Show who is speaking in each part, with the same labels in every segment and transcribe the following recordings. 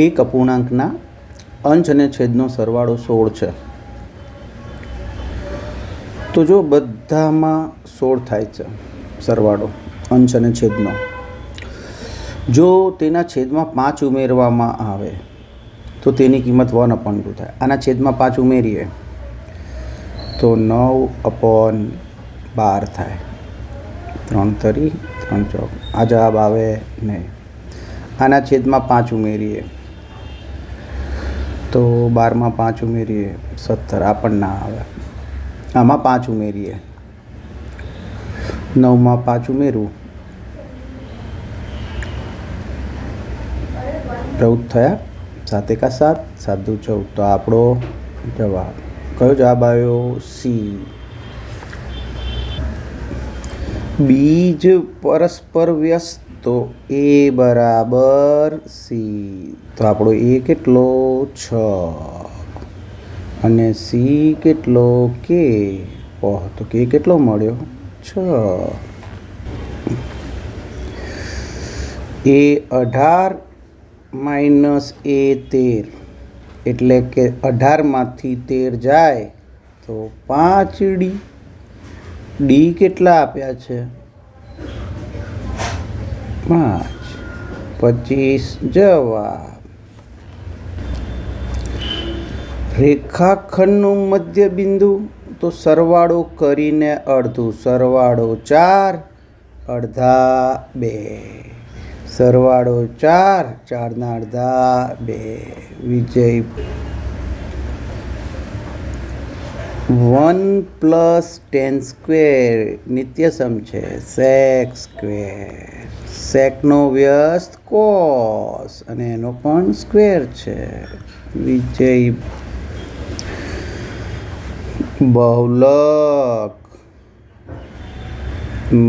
Speaker 1: એક અપૂર્ણાંકના અંશ અને છેદનો સરવાળો 16 છે. તો જો બધામાં 16 થાય છે સરવાળો અંશ અને છેદનો. જો તેના છેદમાં 5 ઉમેરવામાં આવે તો તેની કિંમત 1/2 થાય. આના છેદમાં 5 ઉમેરીએ તો 9/12 થાય. 3 તરી 3 ચોક આ જવાબ આવે નહીં. આના છેદમાં 5 ઉમેરીએ તો 12માં 5 ઉમેરીએ 17, આ પણ ના આવે. આમાં 5 ઉમેરીએ 9માં 5 ઉમેરવું 14 થયા. 7 એકા 7, 7 દુ 14. તો આપણો જવાબ કયો જવાબ આવ્યો? સી. બીજ પરસ્પર વ્યસ્ત તો એ બરાબર સી. તો આપણો એ કેટલો? 6 અને સી કેટલો? કે. ઓહ, તો કે કેટલો મળ્યો? 6. એ 18 માઇનસ એ 13 એટલે કે 18માંથી 13 જાય તો 5D. ડી કેટલા આપ્યા છે? 5. 25 જવાબ. રેખાખંડનું મધ્ય બિંદુ તો સરવાળો કરીને અડધું. સરવાળો 4, અડધા 2. સરવાળો 4, 4ના અડધા 2. વિજય. 1 + tan સ્ક્વેર નિત્યસમ છે. સેક સ્ક્વેર. સેકનો વ્યસ્ત કોસ અને એનો પણ સ્ક્વેર છે. વિજય. બહુલક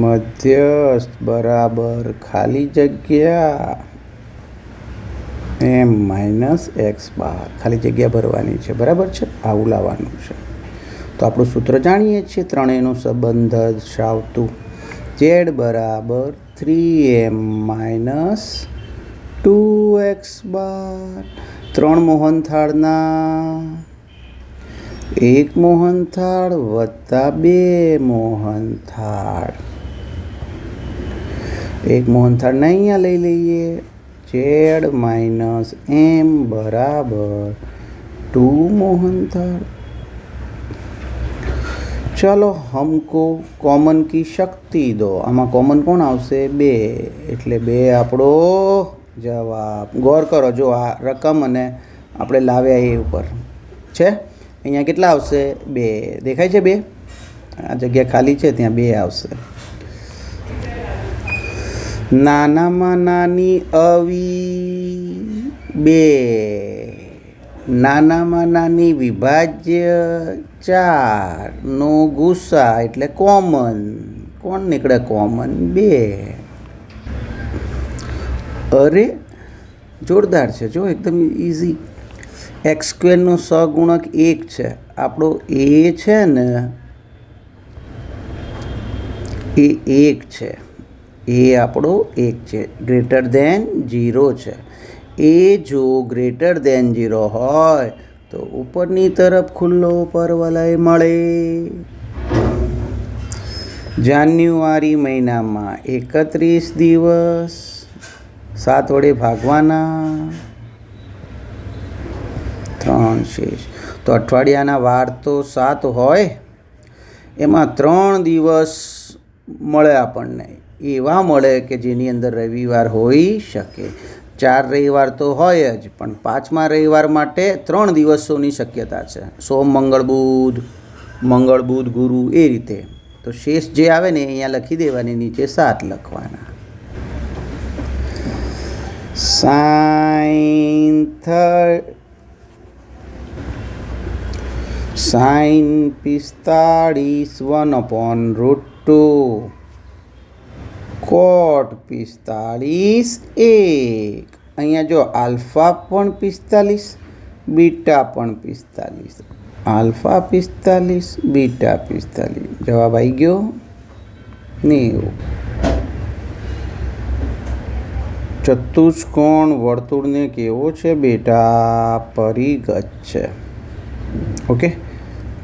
Speaker 1: મધ્યસ્થ બરાબર ખાલી જગ્યા m - x બાર. ખાલી જગ્યા ભરવાની છે. બરાબર છે. આવું લાવવાનું છે. તો આપણું સૂત્ર જાણીએ છીએ. ત્રણેયનું સંબંધ દર્શાવતું. z બરાબર 3m - 2x બાર. 3 મોહનથાળના 1 મોહનથાળ વત્તા 2 મોહનથાળ. 1 મોહનથાળને અહીંયા લઈ લઈએ. z - m બરાબર 2 મોહનથાળ. ચલો હમકો કોમન કી શક્તિ દો. આમાં કોમન કોણ આવશે? 2. એટલે 2 આપણો જવાબ. ગૌર કરો, જો આ રકમ અને આપણે લાવ્યા એ ઉપર છે. અહીંયા કેટલા આવશે? 2. દેખાય છે 2? આ જગ્યા ખાલી છે ત્યાં 2 આવશે. નાનામાં નાની અવી 2. નાનામાં નાની વિભાજ્ય 4 નો ગુસા એટલે કોમન. કોણ નીકળે કોમન? 2. અરે જોરદાર છે. જો એકદમ ઇઝી. x² નો સહગુણક 1 છે. આપણો એ છે ને એ 1 છે. એ આપણો 1 છે. ગ્રેટર ધેન 0 છે. એ જો ગ્રેટર ધેન 0 હોય તો ઉપરની તરફ ખુલ્લો પરવલય મળે. જાન્યુઆરી મહિનામાં 31 દિવસ. 7 વડે ભાગવાના. 3 શેષ. તો અઠવાડિયાના વાર તો 7 હોય. એમાં 3 દિવસ મળે આપણને. એવા મળે કે જેની અંદર રવિવાર હોઈ શકે. 4 રવિવાર તો હોય જ, પણ 5મા રવિવાર માટે 3 દિવસોની શક્યતા છે. સોમ, મંગળ, બુધ, મંગળ, બુધ, ગુરુ એ રીતે. તો શેષ જે આવે ને અહીંયા લખી દેવાની, નીચે 7 લખવાના. સાઈન 45 1/√2. કોટ 45 1. અહીંયા જો આલ્ફા પણ 45, બીટા પણ 45. Alpha 45, beta 45. જવાબ આવી ગયો 90. ચતુષ્કોણ વર્તુળને કેવો છે બેટા? પરિઘ છે. ઓકે,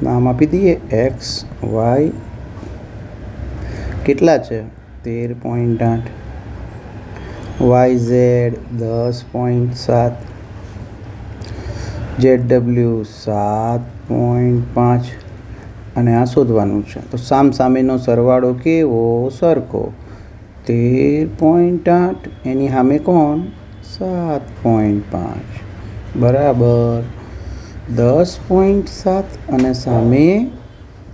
Speaker 1: નામ આપી દઈએ એક્સ વાય. કેટલા છે? 13.8. Y Z 10.7. ZW 7.5. અને આ શોધવાનું છે. તો સામસામેનો સરવાળો કેવો? સરખો. 13.8 એની સામે કોણ? 7.5 બરાબર 10.7 અને સામે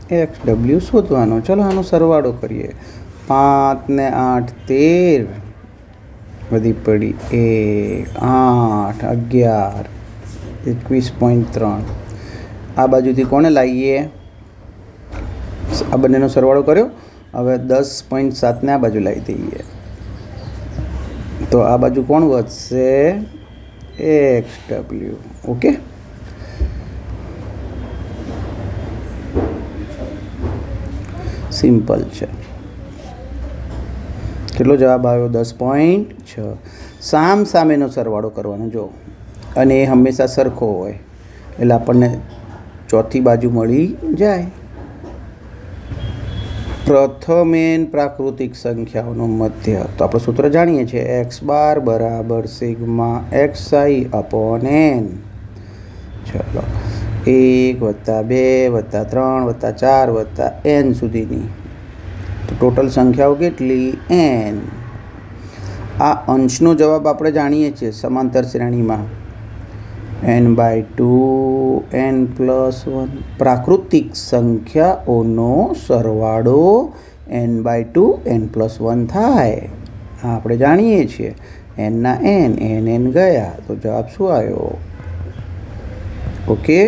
Speaker 1: XW શોધવાનો. ચલો આનો સરવાળો કરીએ. 5 ને 8 13 વધી પડી 1 8 11 21.3. આ બાજુથી કોને લાવીએ? આ બંનેનો સરવાળો કર્યો. હવે 10.7ને આ બાજુ લાવી દઈએ તો આ બાજુ કોણ વધશે? XW. ઓકે, સિમ્પલ છે. કેટલો જવાબ આવ્યો? 10.6. સામેનો સરવાળો કરવાનો જો, અને એ હંમેશા સરખો હોય એટલે આપણને ચોથી બાજુ મળી જાય. પ્રથમેન પ્રાકૃતિક સંખ્યાઓનો મધ્ય. તો આપણે સૂત્ર જાણીએ છીએ x બાર બરાબર સિગ્મા xi અપોન n. ચલો 1 + 2 + 3 + 4 + n સુધીની. તો ટોટલ સંખ્યાઓ કેટલી? n. આ અંશનો જવાબ આપણે જાણીએ છીએ સમાંતર શ્રેણીમાં n/2 n+1. પ્રાકૃતિક સંખ્યાઓનો સરવાળો n/2 n+1 થાય. આ આપણે જાણીએ છીએ. n ના n ગયા તો જવાબ શું આવ્યો? ઓકે,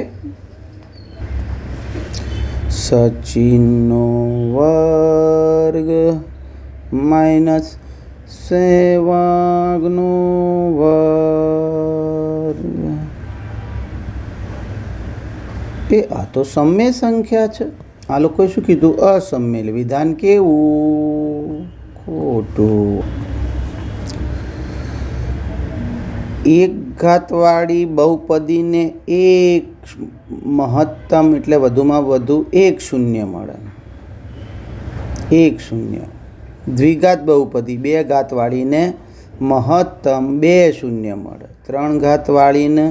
Speaker 1: સચિનનો વર્ગ માઇનસ સહેવાગનો વર્ગ. આ તો સમય સંખ્યા છે. આ લોકોએ શું કીધું? અસમેય. વિધાન કેવું? ખોટું. એક ઘાતવાળી બહુપદીને એક મહત્તમ એટલે વધુમાં વધુ એક શૂન્ય મળે. એક શૂન્ય. દ્વિઘાત બહુપદી 2 ઘાતવાળીને મહત્તમ 2 શૂન્ય મળે. 3 ઘાતવાળીને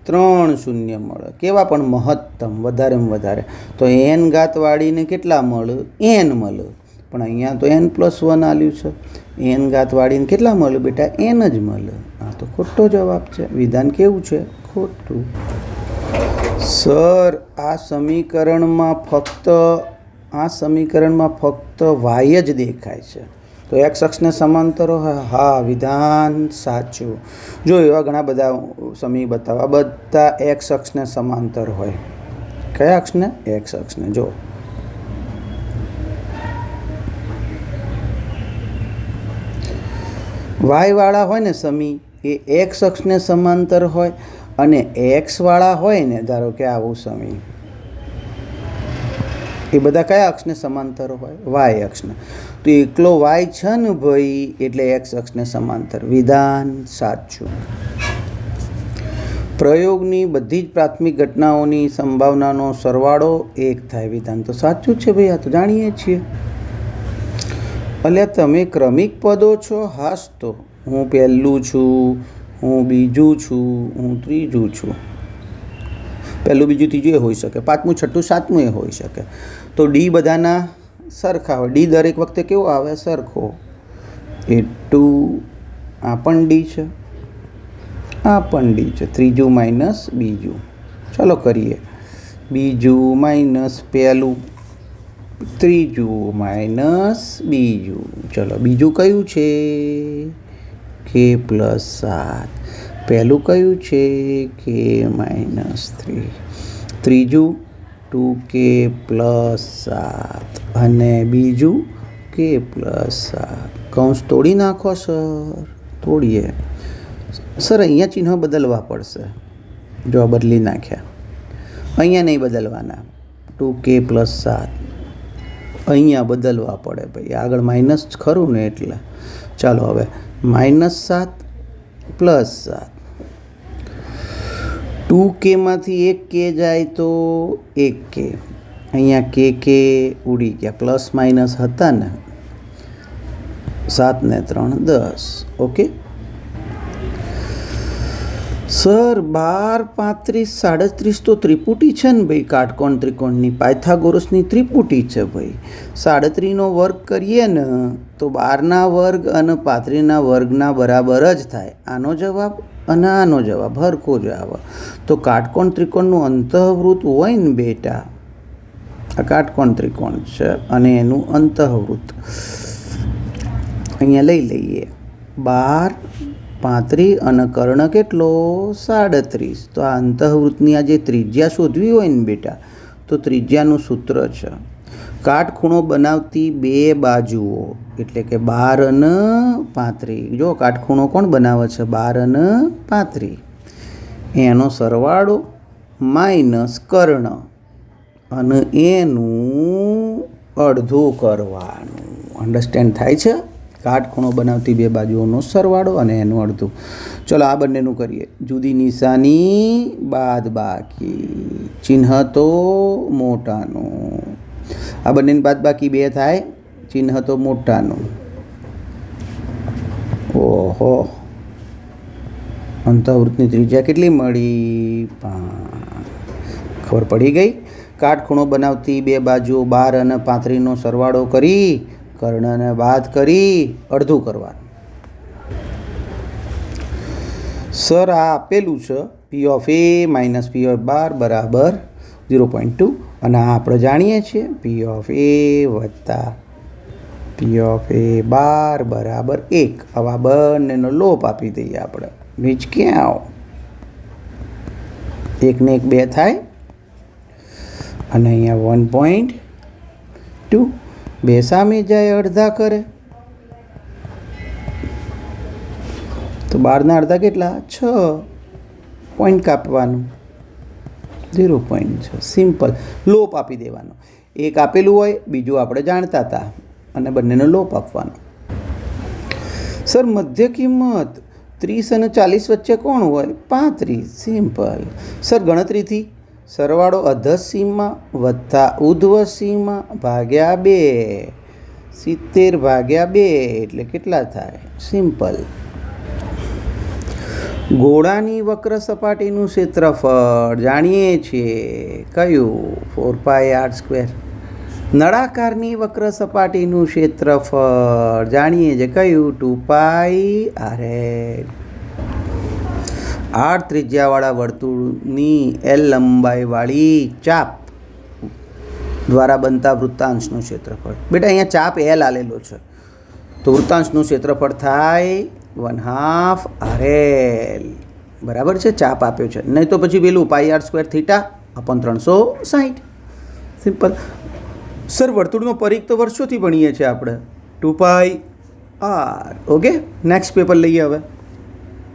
Speaker 1: 3 શૂન્ય મળે. કેવા પણ મહત્તમ, વધારેમાં વધારે. તો n ઘાતવાળીને કેટલા મળે? n મળે. પણ અહીંયા તો n+1 આલ્યું છે. n ઘાતવાળીને કેટલા મળે બેટા? n જ મળે. આ તો ખોટો જવાબ છે. વિધાન કેવું છે? ખોટું. સર, આ સમીકરણમાં ફક્ત y જ દેખાય છે. તો x અક્ષને સમાંતર હોય? હા, વિધાન સાચું. જો એવા ઘણા બધા સમી બતાવવા, બધા x અક્ષને સમાંતર હોય. કયા અક્ષને? x અક્ષને. જો y વાળા હોય ને સમી, એ x અક્ષને સમાંતર હોય, અને x વાળા હોય ને, ધારો કે આવું સમી, એ બધા કયા અક્ષને સમાંતર હોય? y અક્ષને. તો એકલો y છે ને ભાઈ, એટલે x અક્ષને સમાંતર. વિધાન સાચું. પ્રયોગની બધી જ પ્રાથમિક ઘટનાઓની સંભાવનાનો સરવાળો 1 થાય. વિધાન તો સાચું છે ભાઈ, આ તો જાણીએ છીએ. અલ્યા તમે ક્રમિક પદો છો? હાસ તો હું પહેલું છું, હું બીજું છું, હું ત્રીજું છું. પહેલું, બીજું, ત્રીજું એ હોઈ શકે, પાંચમું, છઠ્ઠું, સાતમું એ હોઈ શકે. તો ડી બધાના સરખા હોય. ડી દરેક વખતે કેવો આવે? સરખો. એટલું આ પણ ડી છે, આ પણ ડી છે. ત્રીજું માઇનસ બીજું. ચાલો કરીએ. બીજું માઇનસ પહેલું, ત્રીજું માઇનસ બીજું. ચલો, બીજું કયું છે? k+7. પહેલું કયું છે? k-3. ત્રીજું 2k+7 અને બીજું k+7. કૌંસ તોડી નાખો સર. તોડીએ. સર અહીંયા ચિહ્ન બદલવા પડશે. જો બદલી નાખ્યા. અહીંયા નહીં બદલવાના. 2k+7 અહીંયા બદલવા પડે ભાઈ. આગળ માઇનસ ખરું ને એટલે. ચાલો હવે -7 +7 2k માંથી 1k જાય તો 1k, અહીંયા કે ઉડી ગયા, પ્લસ માઇનસ હતા ને, 7 ને 3 10. ઓકે સર 12 35 37 તો ત્રિપુટી છે ને ભાઈ, કાટકોણ ત્રિકોણની પાયથાગોરસની ત્રિપુટી છે ભાઈ. 37નો વર્ગ કરીએ ને તો 12ના વર્ગ અને 35ના વર્ગના બરાબર જ થાય. આનો જવાબ અને આનો જવાબ હરખો જ આવે. તો કાટકોણ ત્રિકોણનું અંતઃવૃત્ત હોય ને બેટા, આ કાટકોણ ત્રિકોણ છે અને એનું અંતઃવૃત્ત અહીંયા લઈ લઈએ. 12 35 અને કર્ણ કેટલો 37. તો આ અંતઃવૃત્તની આ જે ત્રિજ્યા શોધવી હોય ને બેટા, તો ત્રિજ્યાનું સૂત્ર છે કાટખૂણો બનાવતી બે બાજુઓ, એટલે કે 12 અને 35. જો કાટખૂણો કોણ બનાવે છે? 12 અને 35. એનો સરવાળો માઇનસ કર્ણ અને એનું અડધું કરવાનું. અન્ડરસ્ટેન્ડ થાય છે? કાટખૂણો બનાવતી બે બાજુઓનો સરવાળો અને એનું અડધું. ચલો આ બંનેનું કરીએ. જુદી નિશાની બાદ બાકી, ચિહ્ન તો મોટાનું. આ બંનેની બાદ બાકી 2 થાય, ચિહ્ન તો મોટાનું. ઓહો, અંતઃવૃત્તની ત્રિજ્યા કેટલી મળી? 5. ખબર પડી ગઈ? કાટખૂણો બનાવતી બે બાજુઓ 12 અને 35નો સરવાળો કરી કર્ણને બાદ કરી અડધું કરવાનું. સર આ આપેલું છે P(a) - P(12) બરાબર 0.2 અને આ આપણે જાણીએ છીએ P(a) વત્તા P(12) બરાબર 1. હવે આ બંનેનો લોપ આપી દઈએ આપણે. બીજ ક્યાં? 1 ને 1 2 થાય અને અહીંયા 1.2. 2 સામે જાય અડધા કરે તો 12ના અડધા કેટલા? 6. પોઈન્ટ કાપવાનું 0.6. સિમ્પલ. લોપ આપી દેવાનો. એક આપેલું હોય, બીજું આપણે જાણતા હતા અને બંનેનો લોપ આપવાનો. સર મધ્ય કિંમત 30 અને 40 વચ્ચે કોણ હોય? 35. સિમ્પલ. સર ગણતરીથી સરવાળો અધઃ સીમા વત્તા ઉધ્વ સીમા ભાગ્યા 2. 70 ભાગ્યા 2 એટલે કેટલા થાય? સિમ્પલ. ગોળાની વક્ર સપાટીનું ક્ષેત્રફળ જાણીએ છીએ કયું? 4πr². નળાકારની વક્ર સપાટીનું ક્ષેત્રફળ જાણીએ છીએ કયું? 2πr². 8 ત્રિજ્યાવાળા વર્તુળની L લંબાઈવાળી ચાપ દ્વારા બનતા વૃત્તાંશનું ક્ષેત્રફળ. બેટા અહીંયા ચાપ L આલેલો છે તો વૃત્તાંશનું ક્ષેત્રફળ થાય 1/2 RL. બરાબર છે? ચાપ આપ્યો છે, નહીં તો પછી પેલું πr² θ/360. સિમ્પલ. સર વર્તુળનો પરિઘ તો વર્ષોથી ભણીએ છીએ આપણે, 2πr. ઓકે, નેક્સ્ટ પેપર લઈએ હવે.